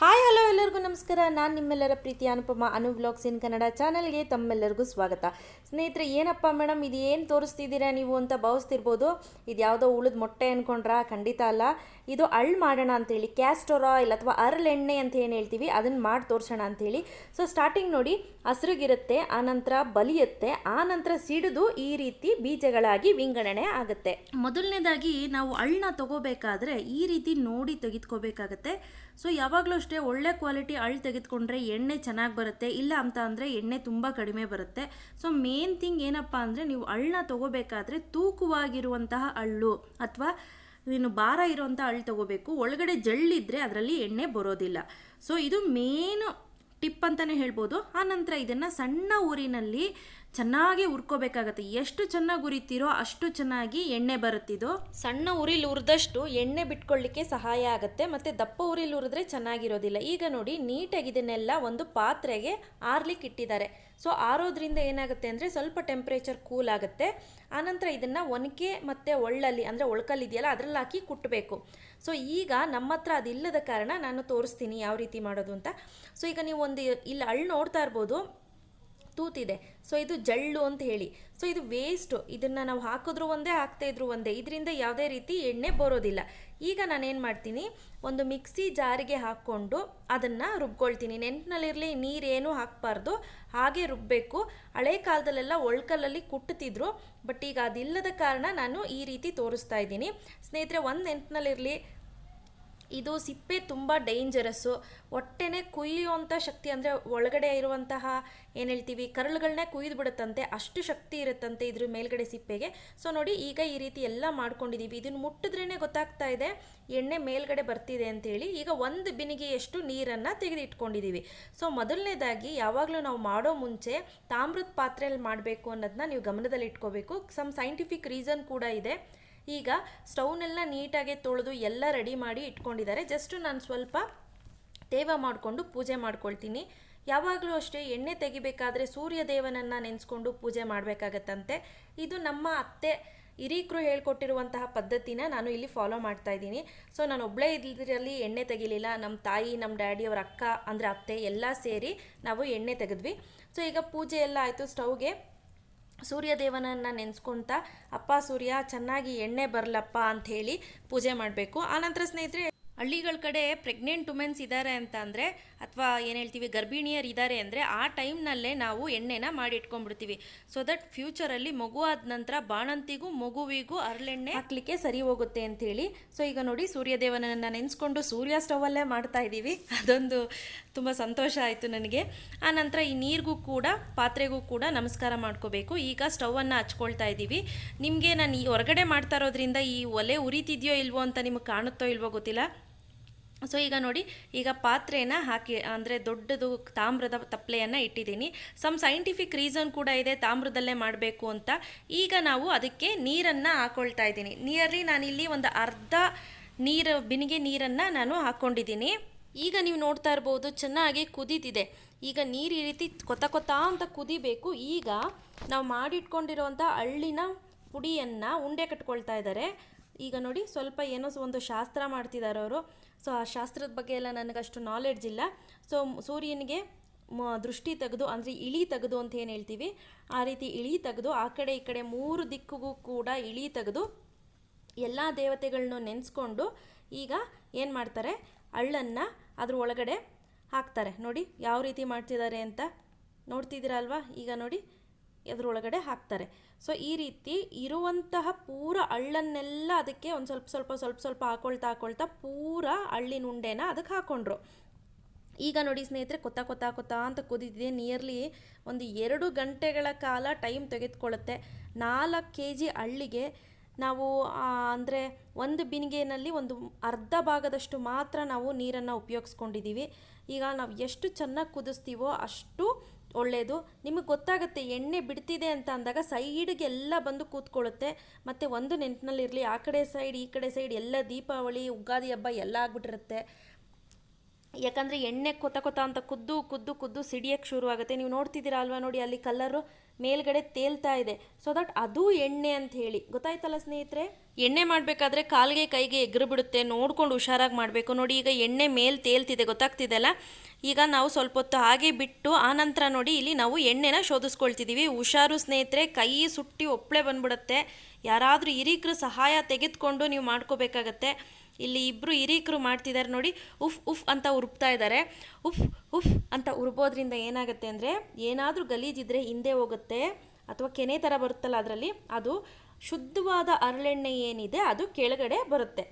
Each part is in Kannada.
ಹಾಯ್ ಹಲೋ ಎಲ್ಲರಿಗೂ ನಮಸ್ಕಾರ. ನಾನು ನಿಮ್ಮೆಲ್ಲರ ಪ್ರೀತಿಯ ಅನುಪಮ ವ್ಲಾಗ್ಸ್ ಇನ್ ಕನ್ನಡ ಚಾನಲ್ಗೆ ತಮ್ಮೆಲ್ಲರಿಗೂ ಸ್ವಾಗತ. ಸ್ನೇಹಿತರೆ, ಏನಪ್ಪ ಮೇಡಮ್ ಇದು ಏನು ತೋರಿಸ್ತಿದ್ದೀರಾ ನೀವು ಅಂತ ಭಾವಿಸ್ತಿರ್ಬೋದು. ಇದು ಯಾವುದೋ ಉಳಿದ ಮೊಟ್ಟೆ ಅಂದ್ಕೊಂಡ್ರಾ? ಖಂಡಿತ ಅಲ್ಲ. ಇದು ಅಳ್ಳು ಮಾಡೋಣ ಅಂತೇಳಿ, ಕ್ಯಾಸ್ಟರ್ ಆಯಿಲ್ ಅಥವಾ ಅರಳೆಣ್ಣೆ ಅಂತ ಏನು ಹೇಳ್ತೀವಿ ಅದನ್ನು ಮಾಡಿ ತೋರಿಸೋಣ ಅಂಥೇಳಿ. ಸೊ ಸ್ಟಾರ್ಟಿಂಗ್ ನೋಡಿ, ಹಸ್ರಿಗಿರುತ್ತೆ, ಆನಂತರ ಬಲಿಯುತ್ತೆ, ಆನಂತರ ಸಿಡಿದು ಈ ರೀತಿ ಬೀಜಗಳಾಗಿ ವಿಂಗಡಣೆ ಆಗುತ್ತೆ. ಮೊದಲನೇದಾಗಿ ನಾವು ಅಳ್ಳನ್ನ ತಗೋಬೇಕಾದ್ರೆ ಈ ರೀತಿ ನೋಡಿ ತೆಗೆದುಕೋಬೇಕಾಗತ್ತೆ. ಸೊ ಯಾವಾಗಲೂ ಅಷ್ಟೇ ಒಳ್ಳೆ ಕ್ವಾಲಿಟಿ ಅಳ್ಳು ತೆಗೆದುಕೊಂಡ್ರೆ ಎಣ್ಣೆ ಚೆನ್ನಾಗಿ ಬರುತ್ತೆ, ಇಲ್ಲ ಅಂತ ಅಂದರೆ ಎಣ್ಣೆ ತುಂಬ ಕಡಿಮೆ ಬರುತ್ತೆ. ಸೊ ಮೇನ್ ಥಿಂಗ್ ಏನಪ್ಪ ಅಂದರೆ, ನೀವು ಅಳ್ಳನ್ನ ತಗೋಬೇಕಾದ್ರೆ ತೂಕವಾಗಿರುವಂತಹ ಅಳ್ಳು ಅಥವಾ ಇನ್ನು ಭಾರ ಇರುವಂಥ ಅಳ್ಳು ತಗೋಬೇಕು. ಒಳಗಡೆ ಜಳ್ಳಿದ್ರೆ ಅದರಲ್ಲಿ ಎಣ್ಣೆ ಬರೋದಿಲ್ಲ. ಸೊ ಇದು ಮೇನು ಟಿಪ್ ಅಂತಲೇ ಹೇಳ್ಬೋದು. ಆನಂತರ ಇದನ್ನು ಸಣ್ಣ ಊರಿನಲ್ಲಿ ಚೆನ್ನಾಗಿ ಹುರ್ಕೋಬೇಕಾಗತ್ತೆ. ಎಷ್ಟು ಚೆನ್ನಾಗಿ ಉರಿತೀರೋ ಅಷ್ಟು ಚೆನ್ನಾಗಿ ಎಣ್ಣೆ ಬರುತ್ತಿದ್ದು. ಸಣ್ಣ ಉರಿಲಿ ಹುರಿದಷ್ಟು ಎಣ್ಣೆ ಬಿಟ್ಕೊಳ್ಳಿಕ್ಕೆ ಸಹಾಯ ಆಗುತ್ತೆ, ಮತ್ತು ದಪ್ಪ ಉರಿಲಿ ಹುರಿದ್ರೆ ಚೆನ್ನಾಗಿರೋದಿಲ್ಲ. ಈಗ ನೋಡಿ, ನೀಟಾಗಿ ಇದನ್ನೆಲ್ಲ ಒಂದು ಪಾತ್ರೆಗೆ ಆರ್ಲಿಕ್ಕೆ ಇಟ್ಟಿದ್ದಾರೆ. ಸೊ ಆರೋದ್ರಿಂದ ಏನಾಗುತ್ತೆ ಅಂದರೆ ಸ್ವಲ್ಪ ಟೆಂಪ್ರೇಚರ್ ಕೂಲ್ ಆಗುತ್ತೆ. ಆನಂತರ ಇದನ್ನು ಒನಕೆ ಮತ್ತು ಒಳ್ಳಲ್ಲಿ ಅಂದರೆ ಒಳ್ಕಲ್ಲಿದೆಯಲ್ಲ ಅದರಲ್ಲಿ ಹಾಕಿ ಕುಟ್ಟಬೇಕು. ಸೊ ಈಗ ನಮ್ಮ ಹತ್ರ ಅದಿಲ್ಲದ ಕಾರಣ ನಾನು ತೋರಿಸ್ತೀನಿ ಯಾವ ರೀತಿ ಮಾಡೋದು ಅಂತ. ಸೊ ಈಗ ನೀವು ಒಂದು ಇಲ್ಲಿ ಅಳ್ಳು ನೋಡ್ತಾ ಇರ್ಬೋದು, ತೂತಿದೆ. ಸೊ ಇದು ಜಳ್ಳು ಅಂತ ಹೇಳಿ. ಸೊ ಇದು ವೇಸ್ಟು. ಇದನ್ನು ನಾವು ಹಾಕಿದ್ರು ಒಂದೇ, ಹಾಕ್ತಾಯಿದ್ರು ಒಂದೇ. ಇದರಿಂದ ಯಾವುದೇ ರೀತಿ ಎಣ್ಣೆ ಬರೋದಿಲ್ಲ. ಈಗ ನಾನೇನು ಮಾಡ್ತೀನಿ, ಒಂದು ಮಿಕ್ಸಿ ಜಾರಿಗೆ ಹಾಕ್ಕೊಂಡು ಅದನ್ನು ರುಬ್ಕೊಳ್ತೀನಿ. ನೆನಪಿನಲ್ಲಿರಲಿ, ನೀರೇನು ಹಾಕಬಾರ್ದು, ಹಾಗೆ ರುಬ್ಬಬೇಕು. ಹಳೆ ಕಾಲದಲ್ಲೆಲ್ಲ ಒಳ್ಕಲ್ಲಲ್ಲಿ ಕುಟ್ಟುತ್ತಿದ್ರು, ಬಟ್ ಈಗ ಅದಿಲ್ಲದ ಕಾರಣ ನಾನು ಈ ರೀತಿ ತೋರಿಸ್ತಾ ಇದ್ದೀನಿ. ಸ್ನೇಹಿತರೆ, ಒಂದು ನೆನಪಿನಲ್ಲಿರಲಿ, ಇದು ಸಿಪ್ಪೆ ತುಂಬ ಡೇಂಜರಸ್ಸು. ಹೊಟ್ಟೆನೇ ಕುಯ್ಯುವಂಥ ಶಕ್ತಿ, ಅಂದರೆ ಒಳಗಡೆ ಇರುವಂತಹ ಏನು ಹೇಳ್ತೀವಿ ಕರಳುಗಳನ್ನೇ ಕುಯ್ದು ಬಿಡುತ್ತಂತೆ, ಅಷ್ಟು ಶಕ್ತಿ ಇರುತ್ತಂತೆ ಇದ್ರ ಮೇಲ್ಗಡೆ ಸಿಪ್ಪೆಗೆ. ಸೊ ನೋಡಿ, ಈಗ ಈ ರೀತಿ ಎಲ್ಲ ಮಾಡ್ಕೊಂಡಿದ್ದೀವಿ. ಇದನ್ನು ಮುಟ್ಟಿದ್ರೇ ಗೊತ್ತಾಗ್ತಾ ಇದೆ ಎಣ್ಣೆ ಮೇಲ್ಗಡೆ ಬರ್ತಿದೆ ಅಂತೇಳಿ. ಈಗ ಒಂದು ಬಿನಿಗೆಯಷ್ಟು ನೀರನ್ನು ತೆಗೆದಿಟ್ಕೊಂಡಿದ್ದೀವಿ. ಸೊ ಮೊದಲನೇದಾಗಿ ಯಾವಾಗಲೂ ನಾವು ಮಾಡೋ ಮುಂಚೆ ತಾಮ್ರದ ಪಾತ್ರೆಯಲ್ಲಿ ಮಾಡಬೇಕು ಅನ್ನೋದನ್ನ ನೀವು ಗಮನದಲ್ಲಿ ಇಟ್ಕೋಬೇಕು. ಸಮ್ ಸೈಂಟಿಫಿಕ್ ರೀಸನ್ ಕೂಡ ಇದೆ. ಈಗ ಸ್ಟವ್ನೆಲ್ಲ ನೀಟಾಗಿ ತೊಳೆದು ಎಲ್ಲ ರೆಡಿ ಮಾಡಿ ಇಟ್ಕೊಂಡಿದ್ದಾರೆ. ಜಸ್ಟ್ ನಾನು ಸ್ವಲ್ಪ ತೇವ ಮಾಡಿಕೊಂಡು ಪೂಜೆ ಮಾಡ್ಕೊಳ್ತೀನಿ. ಯಾವಾಗಲೂ ಅಷ್ಟೇ ಎಣ್ಣೆ ತೆಗಿಬೇಕಾದ್ರೆ ಸೂರ್ಯ ದೇವನನ್ನು ನೆನೆಸ್ಕೊಂಡು ಪೂಜೆ ಮಾಡಬೇಕಾಗತ್ತಂತೆ. ಇದು ನಮ್ಮ ಅತ್ತೆ ಹಿರೀಕರು ಹೇಳ್ಕೊಟ್ಟಿರುವಂತಹ ಪದ್ಧತಿನ ನಾನು ಇಲ್ಲಿ ಫಾಲೋ ಮಾಡ್ತಾ ಇದ್ದೀನಿ. ಸೊ ನಾನು ಒಬ್ಬಳೇ ಇದರಲ್ಲಿ ಎಣ್ಣೆ ತೆಗಿಲಿಲ್ಲ. ನಮ್ಮ ತಾಯಿ, ನಮ್ಮ ಡ್ಯಾಡಿ, ಅವ್ರ ಅಕ್ಕ ಅಂದರೆ ಅತ್ತೆ ಎಲ್ಲ ಸೇರಿ ನಾವು ಎಣ್ಣೆ ತೆಗೆದ್ವಿ. ಸೊ ಈಗ ಪೂಜೆ ಎಲ್ಲ ಆಯಿತು. ಸ್ಟವ್ಗೆ ಸೂರ್ಯ ದೇವನನ್ನು ನೆನೆಸ್ಕೊತ, ಅಪ್ಪ ಸೂರ್ಯ ಚೆನ್ನಾಗಿ ಎಣ್ಣೆ ಬರಲಪ್ಪ ಅಂಥೇಳಿ ಪೂಜೆ ಮಾಡಬೇಕು. ಆನಂತರ ಸ್ನೇಹಿತರೆ, ಹಳ್ಳಿಗಳ ಕಡೆ ಪ್ರೆಗ್ನೆಂಟ್ ವುಮೆನ್ಸ್ ಇದ್ದಾರೆ ಅಂತ ಅಂದರೆ, ಅಥವಾ ಏನು ಹೇಳ್ತೀವಿ ಗರ್ಭಿಣಿಯರು ಇದ್ದಾರೆ ಅಂದರೆ, ಆ ಟೈಮ್ನಲ್ಲೇ ನಾವು ಎಣ್ಣೆನ ಮಾಡಿ ಇಟ್ಕೊಂಡ್ಬಿಡ್ತೀವಿ. ಸೊ ದಟ್ ಫ್ಯೂಚರಲ್ಲಿ ಮಗು ಆದ ನಂತರ ಬಾಣಂತಿಗೂ ಮಗುವಿಗೂ ಹರಳೆಣ್ಣೆ ಹಾಕಲಿಕ್ಕೆ ಸರಿ ಹೋಗುತ್ತೆ ಅಂಥೇಳಿ. ಸೊ ಈಗ ನೋಡಿ, ಸೂರ್ಯದೇವನನ್ನು ನೆನೆಸ್ಕೊಂಡು ಸೂರ್ಯ ಸ್ಟವಲ್ಲೇ ಮಾಡ್ತಾ ಇದ್ದೀವಿ. ಅದೊಂದು ತುಂಬ ಸಂತೋಷ ಆಯಿತು ನನಗೆ. ಆನಂತರ ಈ ನೀರಿಗೂ ಕೂಡ, ಪಾತ್ರೆಗೂ ಕೂಡ ನಮಸ್ಕಾರ ಮಾಡ್ಕೋಬೇಕು. ಈಗ ಸ್ಟವನ್ನು ಹಚ್ಕೊಳ್ತಾ ಇದ್ದೀವಿ. ನಿಮಗೆ ನಾನು ಈ ಹೊರಗಡೆ ಮಾಡ್ತಾ ಇರೋದ್ರಿಂದ ಈ ಒಲೆ ಉರಿತಿದೆಯೋ ಇಲ್ವೋ ಅಂತ ನಿಮಗೆ ಕಾಣುತ್ತೋ ಇಲ್ವೋ ಗೊತ್ತಿಲ್ಲ. ಸೊ ಈಗ ನೋಡಿ, ಈಗ ಪಾತ್ರೆನ ಹಾಕಿ, ಅಂದರೆ ದೊಡ್ಡದು ತಾಮ್ರದ ತಪ್ಪಲೆಯನ್ನು ಇಟ್ಟಿದ್ದೀನಿ. ಸಮ್ ಸೈಂಟಿಫಿಕ್ ರೀಸನ್ ಕೂಡ ಇದೆ ತಾಮ್ರದಲ್ಲೇ ಮಾಡಬೇಕು ಅಂತ. ಈಗ ನಾವು ಅದಕ್ಕೆ ನೀರನ್ನು ಹಾಕ್ಕೊಳ್ತಾ ಇದ್ದೀನಿ. ನಿಯರ್ಲಿ ನಾನಿಲ್ಲಿ ಒಂದು ಅರ್ಧ ಬಿನಿಗೆ ನೀರನ್ನು ನಾನು ಹಾಕ್ಕೊಂಡಿದ್ದೀನಿ. ಈಗ ನೀವು ನೋಡ್ತಾ ಇರ್ಬೋದು, ಚೆನ್ನಾಗಿ ಕುದೀತಿದೆ. ಈಗ ನೀರು ಈ ರೀತಿ ಕೊತ ಅಂತ ಕುದಿಬೇಕು. ಈಗ ನಾವು ಮಾಡಿಟ್ಕೊಂಡಿರೋವಂಥ ಅಳ್ಳಿನ ಪುಡಿಯನ್ನು ಉಂಡೆ ಕಟ್ಕೊಳ್ತಾ ಇದ್ದಾರೆ. ಈಗ ನೋಡಿ, ಸ್ವಲ್ಪ ಏನೋ ಒಂದು ಶಾಸ್ತ್ರ ಮಾಡ್ತಿದ್ದಾರೆ ಅವರು. ಸೊ ಆ ಶಾಸ್ತ್ರದ ಬಗ್ಗೆ ಎಲ್ಲ ನನಗಷ್ಟು ನಾಲೆಡ್ಜ್ ಇಲ್ಲ. ಸೊ ಸೂರ್ಯನಿಗೆ ದೃಷ್ಟಿ ತೆಗೆದು, ಅಂದರೆ ಇಳಿ ತೆಗೆದು ಅಂತ ಏನು ಹೇಳ್ತೀವಿ, ಆ ರೀತಿ ಇಳಿ ತೆಗೆದು ಆ ಕಡೆ ಈ ಕಡೆ 3 ದಿಕ್ಕಿಗೂ ಕೂಡ ಇಳಿ ತೆಗೆದು ಎಲ್ಲ ದೇವತೆಗಳನ್ನೂ ನೆನೆಸ್ಕೊಂಡು ಈಗ ಏನು ಮಾಡ್ತಾರೆ, ಅಳ್ಳನ್ನು ಅದ್ರ ಒಳಗಡೆ ಹಾಕ್ತಾರೆ. ನೋಡಿ ಯಾವ ರೀತಿ ಮಾಡ್ತಿದ್ದಾರೆ ಅಂತ ನೋಡ್ತಿದ್ದೀರಲ್ವಾ. ಈಗ ನೋಡಿ, ಅದರೊಳಗಡೆ ಹಾಕ್ತಾರೆ. ಸೊ ಈ ರೀತಿ ಇರುವಂತಹ ಪೂರ ಅಳ್ಳನ್ನೆಲ್ಲ ಅದಕ್ಕೆ ಒಂದು ಸ್ವಲ್ಪ ಹಾಕ್ಕೊಳ್ತಾ ಪೂರ ಅಳ್ಳಿನ ಉಂಡೆನ ಅದಕ್ಕೆ ಹಾಕ್ಕೊಂಡ್ರು. ಈಗ ನೋಡಿ ಸ್ನೇಹಿತರೆ, ಕೊತ್ತ ಅಂತ ಕುದಿದಿದೆ. ನಿಯರ್ಲಿ ಒಂದು 2 ಗಂಟೆಗಳ ಕಾಲ ಟೈಮ್ ತೆಗೆದುಕೊಳ್ಳುತ್ತೆ. 4 kg ಅಳ್ಳಿಗೆ ನಾವು ಅಂದರೆ ಒಂದು ಬಿನಿಗೆನಲ್ಲಿ ಒಂದು ಅರ್ಧ ಭಾಗದಷ್ಟು ಮಾತ್ರ ನಾವು ನೀರನ್ನು ಉಪಯೋಗಿಸ್ಕೊಂಡಿದ್ದೀವಿ. ಈಗ ನಾವು ಎಷ್ಟು ಚೆನ್ನಾಗಿ ಕುದಿಸ್ತೀವೋ ಅಷ್ಟು ಒಳ್ಳೆಯದು. ನಿಮಗೆ ಗೊತ್ತಾಗುತ್ತೆ ಎಣ್ಣೆ ಬಿಡ್ತಿದೆ ಅಂತ ಅಂದಾಗ ಸೈಡ್ಗೆಲ್ಲ ಬಂದು ಕೂತ್ಕೊಳ್ಳುತ್ತೆ. ಮತ್ತು ಒಂದು ನೆನಪಿನಲ್ಲಿರಲಿ, ಆ ಕಡೆ ಸೈಡ್ ಈ ಕಡೆ ಸೈಡ್ ಎಲ್ಲ ದೀಪಾವಳಿ, ಉಗಾದಿ ಹಬ್ಬ ಎಲ್ಲ ಆಗ್ಬಿಟ್ಟಿರುತ್ತೆ. ಯಾಕಂದರೆ ಎಣ್ಣೆ ಕೊತ ಕೊತ ಅಂತ ಕುದ್ದು ಕುದ್ದು ಕುದ್ದು ಸಿಡಿಯೋಕ್ಕೆ ಶುರು ಆಗುತ್ತೆ. ನೀವು ನೋಡ್ತಿದ್ದೀರಾ ಅಲ್ವಾ, ನೋಡಿ ಅಲ್ಲಿ ಕಲರು ಮೇಲ್ಗಡೆ ತೇಲ್ತಾ ಇದೆ. ಸೊ ದಟ್ ಅದು ಎಣ್ಣೆ ಅಂತ ಹೇಳಿ, ಗೊತ್ತಾಯ್ತಲ್ಲ ಸ್ನೇಹಿತರೆ. ಎಣ್ಣೆ ಮಾಡಬೇಕಾದ್ರೆ ಕಾಲಿಗೆ ಕೈಗೆ ಎಗರು ಬಿಡುತ್ತೆ, ನೋಡ್ಕೊಂಡು ಹುಷಾರಾಗಿ ಮಾಡಬೇಕು. ನೋಡಿ ಈಗ ಎಣ್ಣೆ ಮೇಲೆ ತೇಲ್ತಿದೆ, ಗೊತ್ತಾಗ್ತಿದೆಲ್ಲ. ಈಗ ನಾವು ಸ್ವಲ್ಪ ಹೊತ್ತು ಹಾಗೆ ಬಿಟ್ಟು ಆನಂತರ ನೋಡಿ ಇಲ್ಲಿ ನಾವು ಎಣ್ಣೆನ ಶೋಧಿಸ್ಕೊಳ್ತಿದ್ದೀವಿ. ಹುಷಾರು ಸ್ನೇಹಿತರೆ, ಕೈ ಸುಟ್ಟಿ ಒಪ್ಪಳೆ ಬಂದ್ಬಿಡುತ್ತೆ. ಯಾರಾದರೂ ಹಿರೀಕರು ಸಹಾಯ ತೆಗೆದುಕೊಂಡು ನೀವು ಮಾಡ್ಕೋಬೇಕಾಗತ್ತೆ. ಇಲ್ಲಿ ಇಬ್ಬರು ಹಿರೀಕರು ಮಾಡ್ತಿದ್ದಾರೆ ನೋಡಿ, ಉಫ್ ಉಫ್ ಅಂತ ಉರುಪ್ತಾ ಇದ್ದಾರೆ. ಉಫ್ ಉಫ್ ಅಂತ ಉರ್ಬೋದ್ರಿಂದ ಏನಾಗುತ್ತೆ ಅಂದರೆ, ಏನಾದರೂ ಗಲೀಜಿದ್ರೆ ಹಿಂದೆ ಹೋಗುತ್ತೆ, ಅಥವಾ ಕೆನೆ ಥರ ಬರುತ್ತಲ್ಲ ಅದರಲ್ಲಿ, ಅದು ಶುದ್ಧವಾದ ಹರಳೆಣ್ಣೆ ಏನಿದೆ ಅದು ಕೆಳಗಡೆ ಬರುತ್ತೆ.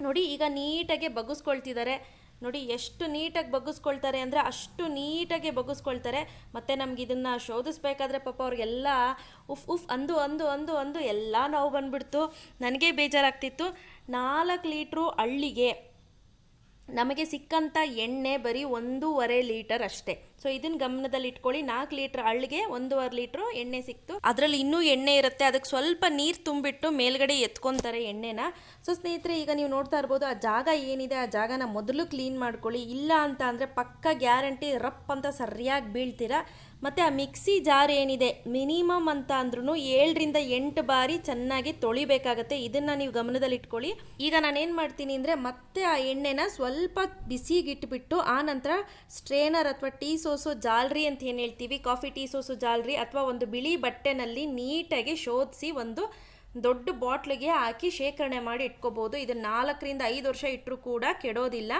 ನೋಡಿ ಈಗ ನೀಟಾಗಿ ಬಗ್ಗಿಸ್ಕೊಳ್ತಿದ್ದಾರೆ. ನೋಡಿ ಎಷ್ಟು ನೀಟಾಗಿ ಬಗ್ಗಿಸ್ಕೊಳ್ತಾರೆ ಅಂದರೆ ಅಷ್ಟು ನೀಟಾಗಿ ಬಗ್ಗಿಸ್ಕೊಳ್ತಾರೆ. ಮತ್ತು ನಮ್ಗೆ ಇದನ್ನು ಶೋಧಿಸ್ಬೇಕಾದ್ರೆ ಪಾಪ ಅವ್ರಿಗೆಲ್ಲ ಉಫ್ ಉಫ್ ಅಂದು ಅಂದು ಅಂದು ಅಂದು ಎಲ್ಲ ನೋವು ಬಂದುಬಿಡ್ತು. ನನಗೆ ಬೇಜಾರಾಗ್ತಿತ್ತು. 4 ಲೀಟ್ರು ಹಳ್ಳಿಗೆ ನಮಗೆ ಸಿಕ್ಕಂಥ ಎಣ್ಣೆ ಬರೀ 1.5 ಲೀಟರ್ ಅಷ್ಟೇ. ಸೊ ಇದನ್ನು ಗಮನದಲ್ಲಿ ಇಟ್ಕೊಳ್ಳಿ. 4 ಲೀಟ್ರ್ ಹಳ್ಳಿಗೆ 1.5 ಲೀಟ್ರು ಎಣ್ಣೆ ಸಿಕ್ತು. ಅದರಲ್ಲಿ ಇನ್ನೂ ಎಣ್ಣೆ ಇರುತ್ತೆ, ಅದಕ್ಕೆ ಸ್ವಲ್ಪ ನೀರು ತುಂಬಿಟ್ಟು ಮೇಲ್ಗಡೆ ಎತ್ಕೊತಾರೆ ಎಣ್ಣೆನ. ಸೊ ಸ್ನೇಹಿತರೆ, ಈಗ ನೀವು ನೋಡ್ತಾ ಇರ್ಬೋದು, ಆ ಜಾಗ ಏನಿದೆ ಆ ಜಾಗನ ಮೊದಲು ಕ್ಲೀನ್ ಮಾಡ್ಕೊಳ್ಳಿ. ಇಲ್ಲ ಅಂತ ಅಂದರೆ ಪಕ್ಕ ಗ್ಯಾರಂಟಿ ರಪ್ ಅಂತ ಸರಿಯಾಗಿ ಬೀಳ್ತೀರಾ. ಮತ್ತು ಆ ಮಿಕ್ಸಿ ಜಾರ್ ಏನಿದೆ ಮಿನಿಮಮ್ ಅಂತ ಅಂದ್ರೂ 7ರಿಂದ 8 ಬಾರಿ ಚೆನ್ನಾಗಿ ತೊಳಿಬೇಕಾಗತ್ತೆ. ಇದನ್ನು ನೀವು ಗಮನದಲ್ಲಿ ಇಟ್ಕೊಳ್ಳಿ. ಈಗ ನಾನೇನು ಮಾಡ್ತೀನಿ ಅಂದರೆ, ಮತ್ತೆ ಆ ಎಣ್ಣೆನ ಸ್ವಲ್ಪ ಬಿಸಿಗಿಟ್ಬಿಟ್ಟು ಆ ನಂತರ ಸ್ಟ್ರೇನರ್ ಅಥವಾ ಟೀ ಸೋಸು ಜಾಲ್ರಿ ಅಂತ ಏನು ಹೇಳ್ತೀವಿ, ಕಾಫಿ ಟೀ ಸೋಸು ಜಾಲ್ರಿ ಅಥವಾ ಒಂದು ಬಿಳಿ ಬಟ್ಟೆನಲ್ಲಿ ನೀಟಾಗಿ ಶೋಧಿಸಿ ಒಂದು ದೊಡ್ಡ ಬಾಟ್ಲಿಗೆ ಹಾಕಿ ಶೇಖರಣೆ ಮಾಡಿ ಇಟ್ಕೋಬೋದು. ಇದು 4ರಿಂದ 5 ವರ್ಷ ಇಟ್ಟರೂ ಕೂಡ ಕೆಡೋದಿಲ್ಲ.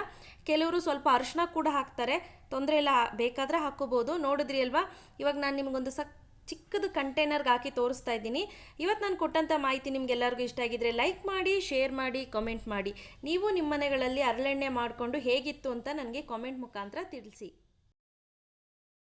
ಕೆಲವರು ಸ್ವಲ್ಪ ಅರಿಶಿನ ಕೂಡ ಹಾಕ್ತಾರೆ, ತೊಂದರೆ ಇಲ್ಲ, ಬೇಕಾದರೆ ಹಾಕೋಬೋದು. ನೋಡಿದ್ರಿ ಅಲ್ವಾ, ಇವಾಗ ನಾನು ನಿಮಗೊಂದು ಚಿಕ್ಕದು ಕಂಟೈನರ್ಗೆ ಹಾಕಿ ತೋರಿಸ್ತಾ ಇದ್ದೀನಿ. ಇವತ್ತು ನಾನು ಕೊಟ್ಟಂಥ ಮಾಹಿತಿ ನಿಮಗೆಲ್ಲರಿಗೂ ಇಷ್ಟ ಆಗಿದ್ರೆ ಲೈಕ್ ಮಾಡಿ, ಶೇರ್ ಮಾಡಿ, ಕಾಮೆಂಟ್ ಮಾಡಿ. ನೀವು ನಿಮ್ಮ ಮನೆಗಳಲ್ಲಿ ಹರಳೆಣ್ಣೆ ಮಾಡಿಕೊಂಡು ಹೇಗಿತ್ತು ಅಂತ ನನಗೆ ಕಾಮೆಂಟ್ ಮುಖಾಂತರ ತಿಳಿಸಿ.